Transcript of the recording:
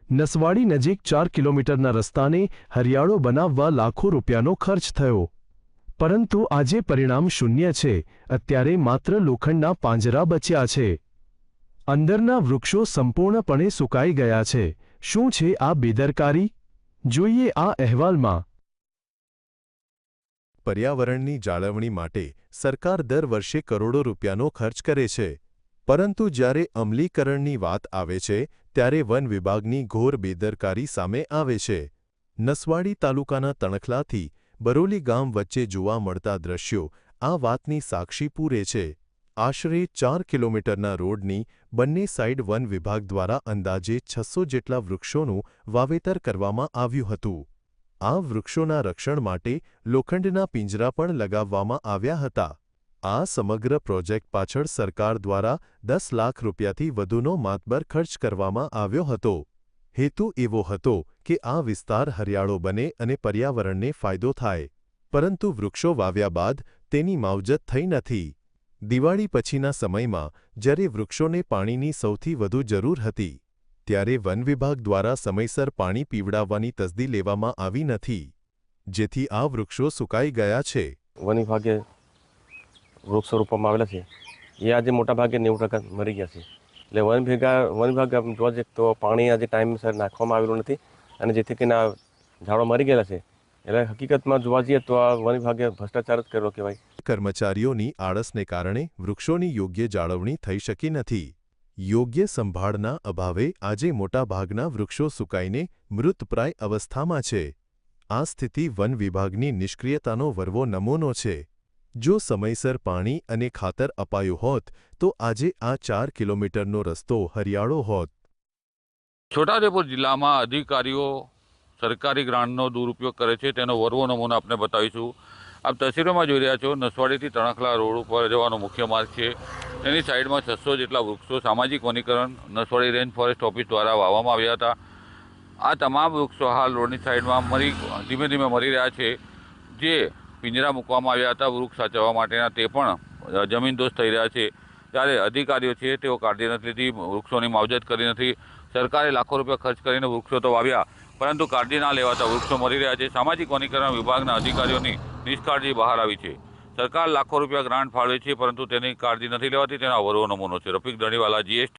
નસવાડી નજીક 4 કિલોમીટરના રસ્તાને હરિયાળો બનાવવા લાખો રૂપિયાનો ખર્ચ થયો, પરંતુ આજે પરિણામ શૂન્ય છે। અત્યારે માત્ર લોખંડના પાંજરા બચ્યા છે। અંદરના વૃક્ષો સંપૂર્ણપણે સુકાઈ ગયા છે। શું છે આ બેદરકારી? જોઈએ આ અહેવાલમાં। પર્યાવરણની જાળવણી માટે સરકાર દર વર્ષે કરોડો રૂપિયાનો ખર્ચ કરે છે, પરંતુ જ્યારે અમલીકરણની વાત આવે છે ત્યારે વન વિભાગની ઘોર બેદરકારી સામે આવે છે। નસવાડી તાલુકાના તણખલાથી બરોલી ગામ વચ્ચે જોવા મળતા દ્રશ્યો આ વાતની સાક્ષી પૂરે છે। આશરે 4 કિલોમીટરના રોડની બંને સાઇડ વન વિભાગ દ્વારા અંદાજે 600 જેટલા વૃક્ષોનું વાવેતર કરવામાં આવ્યું હતું। આ વૃક્ષોના રક્ષણ માટે લોખંડના પિંજરા પણ લગાવવામાં આવ્યા હતા। આ સમગ્ર પ્રોજેક્ટ પાછળ સરકાર દ્વારા 10 લાખ રૂપિયાથી વધુનો માતબર ખર્ચ કરવામાં આવ્યો હતો। હેતુ એવો હતો કે આ વિસ્તાર હરિયાળો બને અને પર્યાવરણને ફાયદો થાય, પરંતુ વૃક્ષો વાવ્યા બાદ તેની માવજત થઈ નથી। દિવાળી પછીના સમયમાં જ્યારે વૃક્ષોને પાણીની સૌથી વધુ જરૂર હતી, ત્યારે વન વિભાગ દ્વારા સમયસર પાણી પીવડાવવાની તસદી લેવામાં આવી નથી, જેથી આ વૃક્ષો સુકાઈ ગયા છે। વન વિભાગે વૃક્ષો રોપવામાં આવેલા છે, એ આજે મોટાભાગે 90% મરી ગયા છે। એટલે વન વિભાગ જોવા જઈએ તો પાણી આજે ટાઈમસર નાખવામાં આવેલું નથી, અને જેથી કરીને આ ઝાડો મરી ગયેલા છે। એટલે હકીકતમાં જોવા જઈએ તો આ વન વિભાગે ભ્રષ્ટાચાર જ કર્યો કહેવાય। કર્મચારીઓની આળસને કારણે વૃક્ષોની યોગ્ય જાળવણી થઈ શકી નથી। યોગ્ય સંભાળના અભાવે આજે મોટાભાગના વૃક્ષો સુકાઈને મૃતપ્રાય અવસ્થામાં છે। આ સ્થિતિ વન વિભાગની નિષ્ક્રિયતાનો વરવો નમૂનો છે। જો સમયસર પાણી અને ખાતર અપાયું હોત તો આજે આ 4 કિલોમીટરનો રસ્તો હરિયાળો હોત। છોટાઉદેપુર જિલ્લામાં અધિકારીઓ સરકારી ગ્રાન્ટનો દુરુપયોગ કરે છે, તેનો વરવો નમૂનો આપણે બતાવીશું। આપ તસવીરોમાં જોઈ રહ્યા છો, નસવાડીથી તણખલા રોડ ઉપર જવાનો મુખ્ય માર્ગ છે। તેની સાઈડમાં 600 જેટલા વૃક્ષો સામાજિક વનીકરણ નસવાડી રેન્જ ફોરેસ્ટ ઓફિસ દ્વારા વાવવામાં આવ્યા હતા। આ તમામ વૃક્ષો હાલ રોડની સાઈડમાં ધીમે ધીમે મરી રહ્યા છે। જે પિંજરા મૂકવામાં આવ્યા હતા વૃક્ષ સાચવવા માટેના, તે પણ જમીનદોસ્ત થઈ રહ્યા છે। ત્યારે અધિકારીઓ છે તેઓ કાળજી નથી લીધી, વૃક્ષોની માવજત કરી નથી। સરકારે લાખો રૂપિયા ખર્ચ કરીને વૃક્ષો તો વાવ્યા, પરંતુ કાળજી ના લેવાતા વૃક્ષો મરી રહ્યા છે। સામાજિક વનીકરણ વિભાગના અધિકારીઓની નિષ્કાળજી બહાર આવી છે। સરકાર લાખો રૂપિયા ગ્રાન્ટ ફાળવે છે, પરંતુ તેની કાળજી નથી લેવાતી, તેનો વરવો નમૂનો છે। રફીક ધણીવાલા, GST।